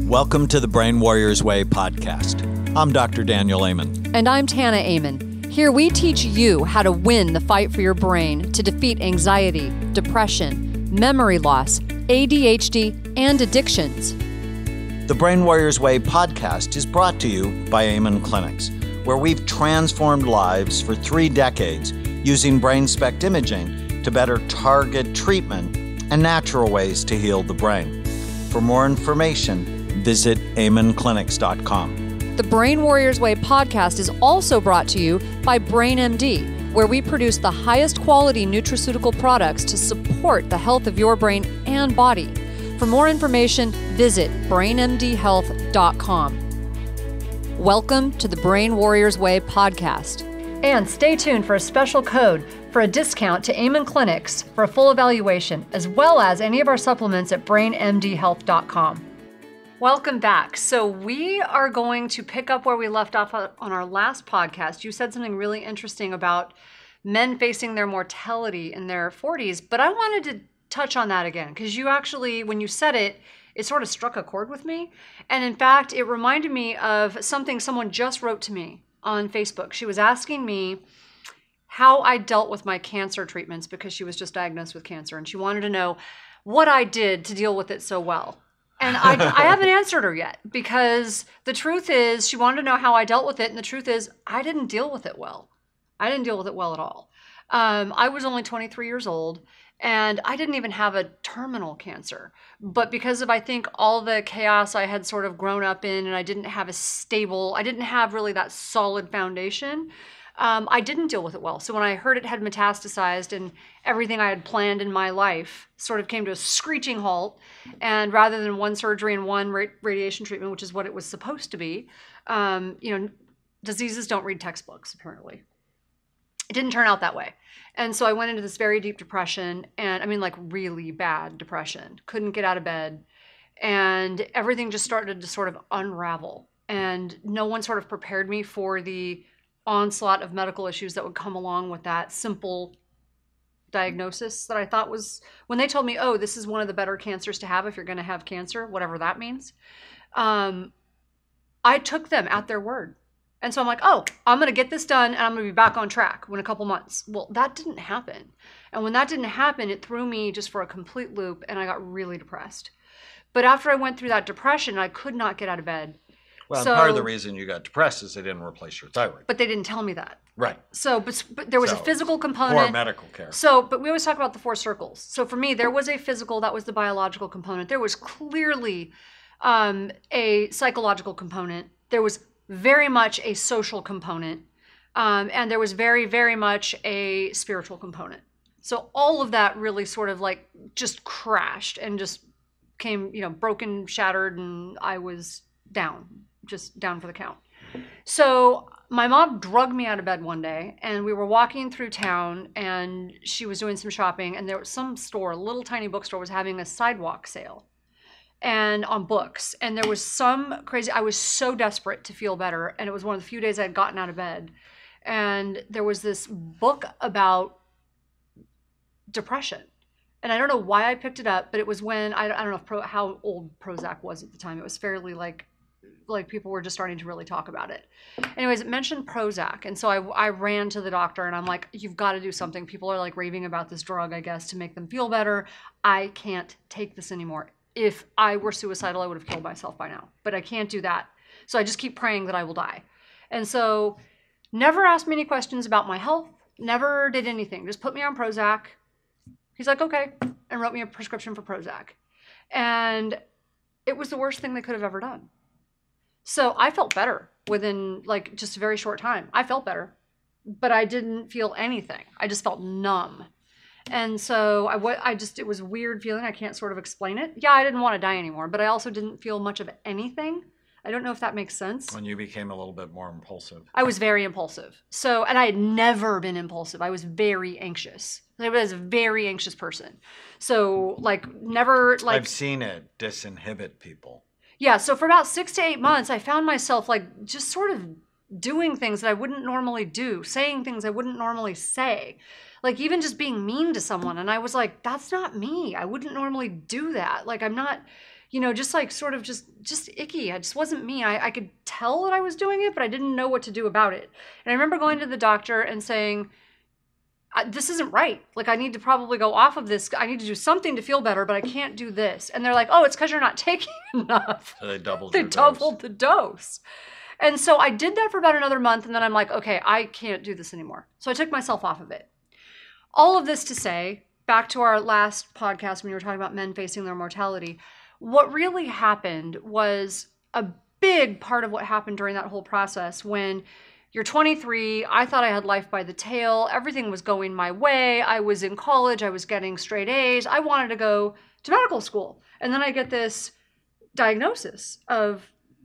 Welcome to the Brain Warriors Way podcast. I'm Dr. Daniel Amen. And I'm Tana Amen. Here we teach you how to win the fight for your brain to defeat anxiety, depression, memory loss, ADHD, and addictions. The Brain Warriors Way podcast is brought to you by Amen Clinics, where we've transformed lives for 3 decades using brain SPECT imaging to better target treatment and natural ways to heal the brain. For more information, visit amenclinics.com. The Brain Warriors Way podcast is also brought to you by BrainMD, where we produce the highest quality nutraceutical products to support the health of your brain and body. For more information, visit brainmdhealth.com. Welcome to the Brain Warriors Way podcast. And stay tuned for a special code for a discount to Amen Clinics for a full evaluation, as well as any of our supplements at brainmdhealth.com. Welcome back. So we are going to pick up where we left off on our last podcast. You said something really interesting about men facing their mortality in their 40s, but I wanted to touch on that again because you actually, when you said it, it sort of struck a chord with me. And in fact, it reminded me of something someone just wrote to me on Facebook. She was asking me how I dealt with my cancer treatments because she was just diagnosed with cancer, and she wanted to know what I did to deal with it so well. And I haven't answered her yet because the truth is she wanted to know how I dealt with it, and the truth is I didn't deal with it well. I didn't deal with it well at all. I was only 23 years old, and I didn't even have a terminal cancer. But because of, I think, all the chaos I had sort of grown up in, and I didn't have really that solid foundation, I didn't deal with it well. So when I heard it had metastasized and everything I had planned in my life sort of came to a screeching halt, and rather than one surgery and one radiation treatment, which is what it was supposed to be, diseases don't read textbooks, apparently. It didn't turn out that way. And so I went into this very deep depression, and I mean like really bad depression. Couldn't get out of bed, and everything just started to sort of unravel. And no one sort of prepared me for the onslaught of medical issues that would come along with that simple diagnosis that I thought was, when they told me, oh, this is one of the better cancers to have if you're going to have cancer, whatever that means. I took them at their word. And so I'm like, oh, I'm going to get this done and I'm going to be back on track in a couple months. Well, that didn't happen. And when that didn't happen, it threw me just for a complete loop and I got really depressed. But after I went through that depression, I could not get out of bed. Well, and part of the reason you got depressed is they didn't replace your thyroid. But they didn't tell me that. Right. So, but there was a physical component. For medical care. So, but we always talk about the 4 circles. So for me, there was a physical, that was the biological component. There was clearly a psychological component. There was very much a social component. And there was very, very much a spiritual component. So all of that really sort of like just crashed and just came, broken, shattered, and I was down. Just down for the count. So my mom drugged me out of bed one day, and we were walking through town, and she was doing some shopping, and there was some store, a little tiny bookstore, was having a sidewalk sale and on books. And there was some crazy, I was so desperate to feel better, and it was one of the few days I had gotten out of bed. And there was this book about depression. And I don't know why I picked it up, but it was when, I don't know how old Prozac was at the time. It was fairly like people were just starting to really talk about it. Anyways, it mentioned Prozac. And so I ran to the doctor and I'm like, you've got to do something. People are like raving about this drug, I guess, to make them feel better. I can't take this anymore. If I were suicidal, I would have killed myself by now, but I can't do that. So I just keep praying that I will die. And so never asked me any questions about my health, never did anything. Just put me on Prozac. He's like, okay, and wrote me a prescription for Prozac. And it was the worst thing they could have ever done. So I felt better within like just a very short time. I felt better, but I didn't feel anything. I just felt numb. And so it was a weird feeling. I can't sort of explain it. Yeah, I didn't want to die anymore, but I also didn't feel much of anything. I don't know if that makes sense. When you became a little bit more impulsive. I was very impulsive. So, and I had never been impulsive. I was very anxious. I was a very anxious person. So like never like. I've seen it disinhibit people. Yeah, so for about 6 to 8 months, I found myself like just sort of doing things that I wouldn't normally do, saying things I wouldn't normally say. Like even just being mean to someone. And I was like, that's not me. I wouldn't normally do that. Like I'm not, just like sort of just icky. It just wasn't me. I could tell that I was doing it, but I didn't know what to do about it. And I remember going to the doctor and saying, this isn't right. Like, I need to probably go off of this. I need to do something to feel better, but I can't do this. And they're like, oh, it's because you're not taking enough. So they doubled the dose. And so I did that for about another month. And then I'm like, okay, I can't do this anymore. So I took myself off of it. All of this to say, back to our last podcast when you were talking about men facing their mortality, what really happened was a big part of what happened during that whole process when you're 23, I thought I had life by the tail. Everything was going my way. I was in college. I was getting straight A's. I wanted to go to medical school. And then I get this diagnosis of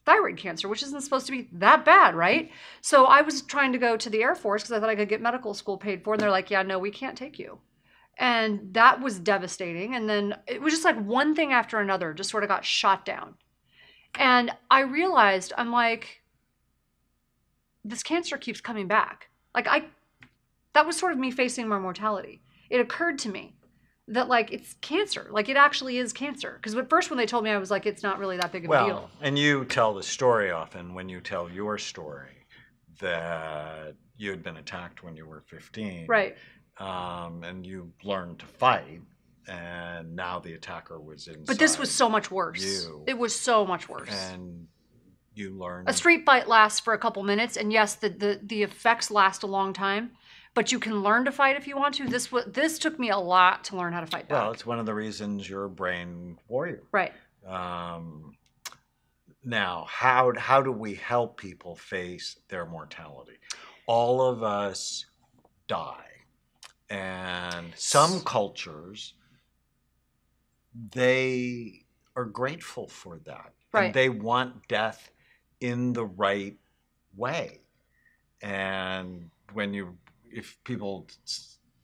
thyroid cancer, which isn't supposed to be that bad, right? So I was trying to go to the Air Force because I thought I could get medical school paid for. And they're like, yeah, no, we can't take you. And that was devastating. And then it was just like one thing after another just sort of got shot down. And I realized, I'm like, this cancer keeps coming back. That was sort of me facing my mortality. It occurred to me that like, it's cancer. Like, it actually is cancer. Because at first when they told me, I was like, it's not really that big of a deal. And you tell the story often when you tell your story that you had been attacked when you were 15. Right. And you learned to fight. And now the attacker was inside. But this was so much worse. It was so much worse. And you learned. A street fight lasts for a couple minutes, and yes, the effects last a long time, but you can learn to fight if you want to. This took me a lot to learn how to fight back. Well, it's one of the reasons you're a brain warrior. Right. Now, how do we help people face their mortality? All of us die, and some cultures, they are grateful for that. Right. And they want death in the right way. And if people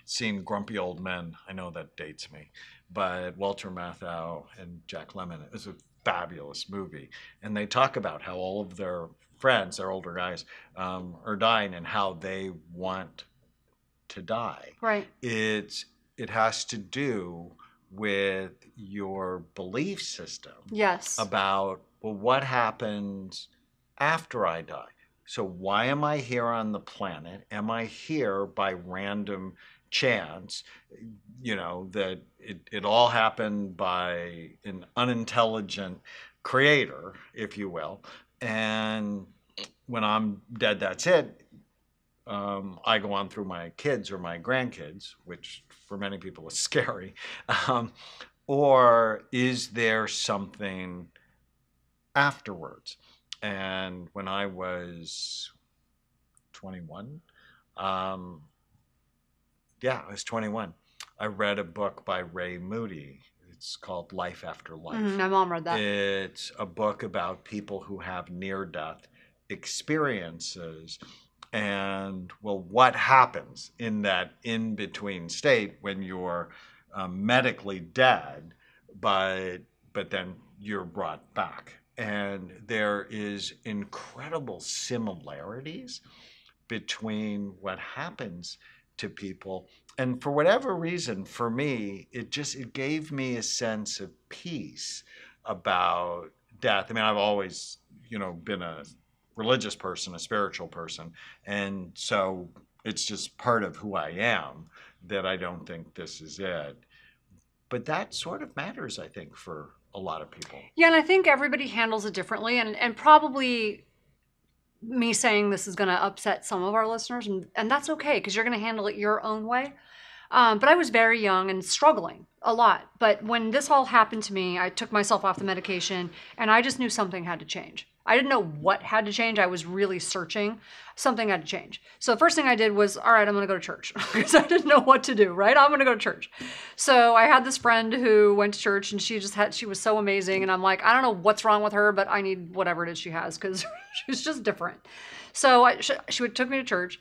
seen Grumpy Old Men, I know that dates me, but Walter Matthau and Jack Lemmon, it was a fabulous movie. And they talk about how all of their friends, their older guys, are dying and how they want to die. Right. It has to do with your belief system. Yes. About, well, what happens after I die? So why am I here on the planet? Am I here by random chance? That it all happened by an unintelligent creator, if you will. And when I'm dead, that's it. I go on through my kids or my grandkids, which for many people is scary. Or is there something afterwards? And when I was 21, I was 21. I read a book by Ray Moody. It's called Life After Life. My mom read that. It's a book about people who have near-death experiences. And, well, what happens in that in-between state when you're medically dead, but then you're brought back? And there is incredible similarities between what happens to people. And for whatever reason, for me, it gave me a sense of peace about death. I mean, I've always, been a religious person, a spiritual person. And so it's just part of who I am that I don't think this is it. But that sort of matters, I think, for a lot of people. Yeah, and I think everybody handles it differently. And probably me saying this is going to upset some of our listeners. And that's okay, because you're going to handle it your own way. But I was very young and struggling a lot. But when this all happened to me, I took myself off the medication, and I just knew something had to change. I didn't know what had to change. I was really searching. Something had to change. So the first thing I did was, all right, I'm going to go to church, because I didn't know what to do, right? I'm going to go to church. So I had this friend who went to church, and she was so amazing. And I'm like, I don't know what's wrong with her, but I need whatever it is she has, because she's just different. So she took me to church,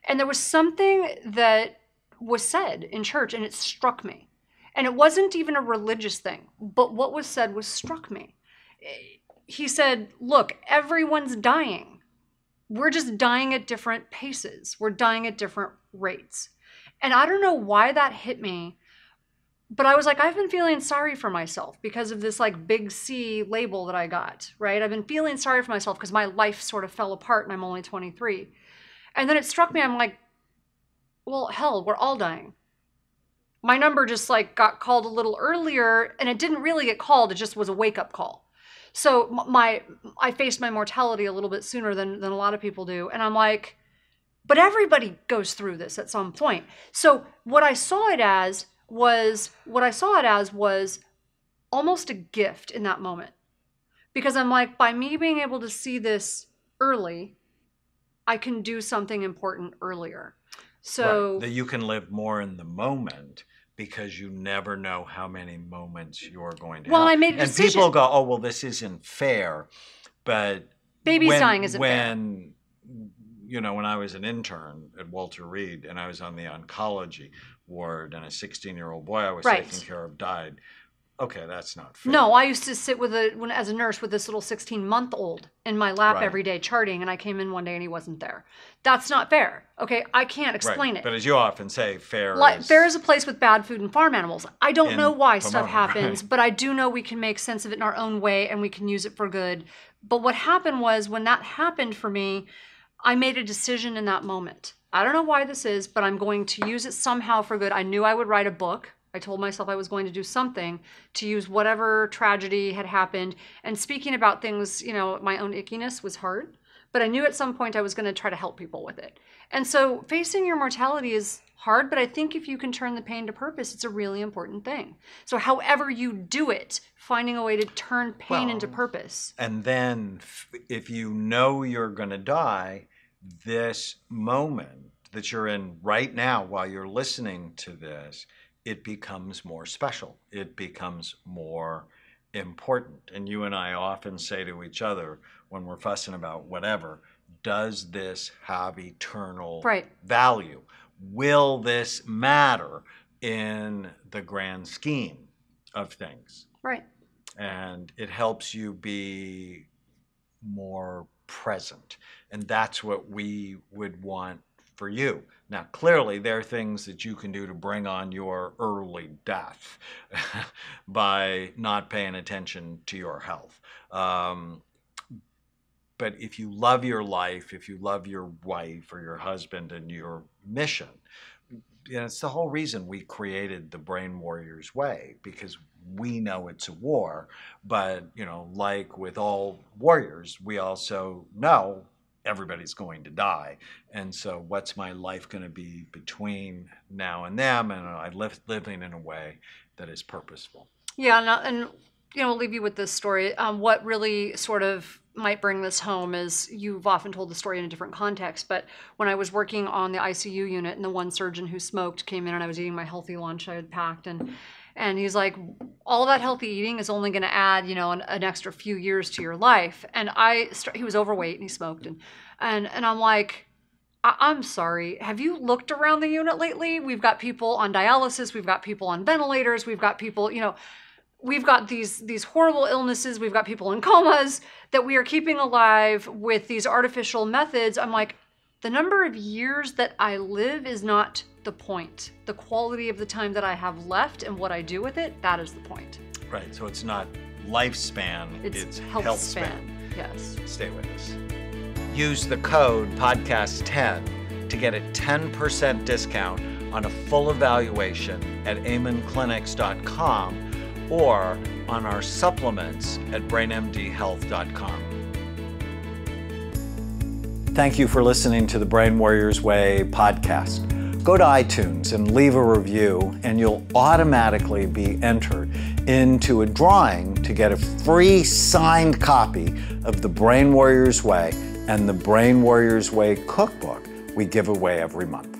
and there was something that was said in church, and it struck me. And it wasn't even a religious thing, but what was said struck me. He said, look, everyone's dying. We're just dying at different paces. We're dying at different rates. And I don't know why that hit me, but I was like, I've been feeling sorry for myself because of this like big C label that I got, right? I've been feeling sorry for myself because my life sort of fell apart and I'm only 23. And then it struck me, I'm like, well, hell, we're all dying. My number just like got called a little earlier, and it didn't really get called. It just was a wake-up call. So I faced my mortality a little bit sooner than a lot of people do. And I'm like, but everybody goes through this at some point. So what I saw it as was almost a gift in that moment. Because I'm like, by me being able to see this early, I can do something important earlier. So right. That you can live more in the moment, because you never know how many moments you're going to have. I made a decision. And people go, oh, well, this isn't fair. But babies dying isn't fair. When I was an intern at Walter Reed and I was on the oncology ward and a 16-year-old boy I was taking care of died, okay, that's not fair. No, I used to sit as a nurse with this little 16-month-old in my lap every day charting, and I came in one day and he wasn't there. That's not fair. Okay, I can't explain it. But as you often say, fair is a place with bad food and farm animals. I don't know why stuff happens, but I do know we can make sense of it in our own way and we can use it for good. But what happened was, when that happened for me, I made a decision in that moment. I don't know why this is, but I'm going to use it somehow for good. I knew I would write a book. I told myself I was going to do something to use whatever tragedy had happened. And speaking about things, my own ickiness was hard, but I knew at some point I was going to try to help people with it. And so facing your mortality is hard, but I think if you can turn the pain to purpose, it's a really important thing. So however you do it, finding a way to turn pain into purpose. And then if you know you're going to die, this moment that you're in right now while you're listening to this, it becomes more special. It becomes more important. And you and I often say to each other when we're fussing about whatever, does this have eternal value? Will this matter in the grand scheme of things? Right. And it helps you be more present. And that's what we would want for you. Now, clearly, there are things that you can do to bring on your early death by not paying attention to your health. But if you love your life, if you love your wife or your husband and your mission, it's the whole reason we created the Brain Warriors Way, because we know it's a war. But, like with all warriors, we also know everybody's going to die. And so what's my life going to be between now and them? And I living in a way that is purposeful. Yeah, and we'll leave you with this story. What really sort of might bring this home is, you've often told the story in a different context, but when I was working on the ICU unit and the one surgeon who smoked came in and I was eating my healthy lunch I had packed, and he's like, all that healthy eating is only going to add, an extra few years to your life. And he was overweight and he smoked, and I'm like, I'm sorry, have you looked around the unit lately? We've got people on dialysis, we've got people on ventilators, we've got people, we've got these horrible illnesses, we've got people in comas that we are keeping alive with these artificial methods. I'm like, the number of years that I live is not the point. The quality of the time that I have left and what I do with it, that is the point. Right, so it's not lifespan, it's health span. Yes. Stay with us. Use the code podcast10 to get a 10% discount on a full evaluation at amenclinics.com or on our supplements at brainmdhealth.com. Thank you for listening to the Brain Warriors Way podcast. Go to iTunes and leave a review, and you'll automatically be entered into a drawing to get a free signed copy of the Brain Warriors Way and the Brain Warriors Way cookbook we give away every month.